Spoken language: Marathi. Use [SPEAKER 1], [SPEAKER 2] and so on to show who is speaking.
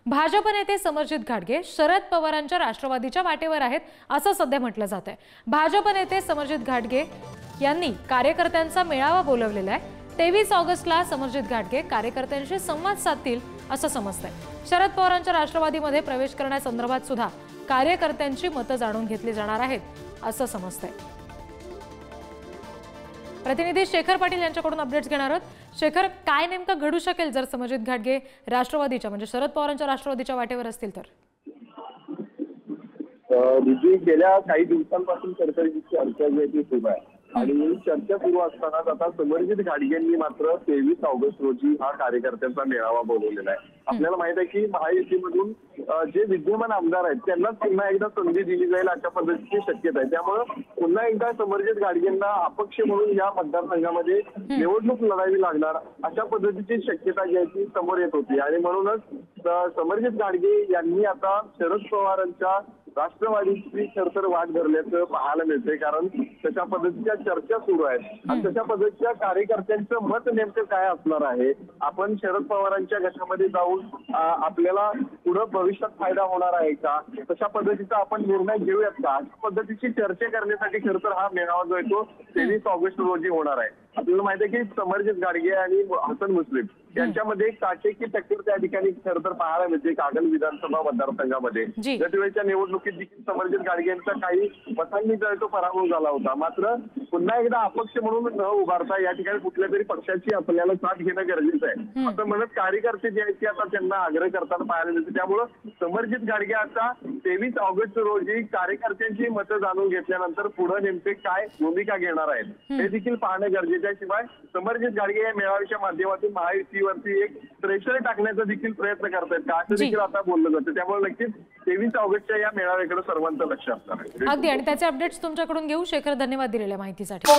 [SPEAKER 1] भाजप नेते समरजित घाटगे शरद पवारांच्या राष्ट्रवादीच्या वाटेवर आहेत असं सध्या म्हटलं जात आहे। भाजप नेते समरजित घाटगे यांनी कार्यकर्त्यांचा मेळावा बोलवलेला आहे। 23 ऑगस्टला समरजित घाटगे कार्यकर्त्यांशी संवाद साधतील असं समजतंय। शरद पवारांच्या राष्ट्रवादीमध्ये प्रवेश करण्यासंदर्भात सुद्धा कार्यकर्त्यांची मतं जाणून घेतली जाणार आहेत असं समजतंय। प्रतिनिधी शेखर पाटील यांच्याकडून अपडेट्स घेणार आहोत। शेखर, काय नेमकं घडू शकेल जर समरजित घाटगे राष्ट्रवादीच्या म्हणजे शरद पवारांच्या राष्ट्रवादीच्या वाटेवर असतील तर?
[SPEAKER 2] गेल्या काही दिवसांपासून सरकारची चर्चा जी आहे ती सुरू आहे आणि चर्चा सुरू असतानाच आता समरजित घाटगेंनी मात्र 23 ऑगस्ट रोजी हा कार्यकर्त्यांचा मेळावा बोलवलेला आहे। आपल्याला माहित आहे की महायुतीमधून जे विद्यमान आमदार आहेत त्यांनाच पुन्हा एकदा संधी दिली जाईल अशा पद्धतीची शक्यता आहे। त्यामुळे पुन्हा एकदा समरजित घाटगेंना अपक्ष म्हणून या मतदारसंघामध्ये निवडणूक लढावी लागणार अशा पद्धतीची शक्यता जी आहे ती समोर येत होती आणि म्हणूनच समरजित घाटगे यांनी आता शरद पवारांच्या राष्ट्रवादीची खरतर वाट धरल्याचं पाहायला मिळतंय, कारण तशा पद्धतीच्या चर्चा सुरू आहेत आणि तशा पद्धतीच्या कार्यकर्त्यांचं मत नेमकं काय असणार आहे। आपण शरद पवारांच्या गटामध्ये जाऊन आपल्याला पुढे भविष्यात फायदा होणार आहे का, तशा पद्धतीचा आपण निर्णय घेऊयात का, अशा पद्धतीची चर्चा करण्यासाठी खरं तर हा मेळावा जो आहे तो 23 ऑगस्ट रोजी होणार आहे। आपल्याला माहिती आहे की समरजित घाटगे आणि हसन मुश्रीफ यांच्यामध्ये एक काटेकी टक्कर त्या ठिकाणी खरं तर पाहायला मिळते कागल विधानसभा मतदारसंघामध्ये। गतवेळच्या निवडणुकीत देखील समरजित घाटगे यांचा काही मतांनी तो पराभव झाला होता, मात्र पुन्हा एकदा अपक्ष म्हणून न उभारता या ठिकाणी कुठल्या तरी पक्षाची आपल्याला साथ घेणं गरजेचं आहे असं म्हणत कार्यकर्ते जे आहेत ते आता त्यांना आग्रह करताना पाहायला मिळते। त्यामुळं समरजित घाटगे आता 23 ऑगस्ट रोजी कार्यकर्त्यांची मतं जाणून घेतल्यानंतर पुढे नेमके काय भूमिका घेणार आहेत हे देखील पाहणं गरजेचं आहे। शिवाय समरजित घाटगे या मेळाव्याच्या माध्यमातून महायुतीवरती एक प्रेशर टाकण्याचा देखील प्रयत्न करतायत का असं देखील आता बोललं जातं। त्यामुळे नक्कीच 23 ऑगस्टच्या या मेळाव्याकडे सर्वांचं लक्ष असणार आहे।
[SPEAKER 1] अगदी, आणि त्याचे अपडेट्स तुमच्याकडून घेऊ। शेखर, धन्यवाद दिलेल्या माहितीसाठी।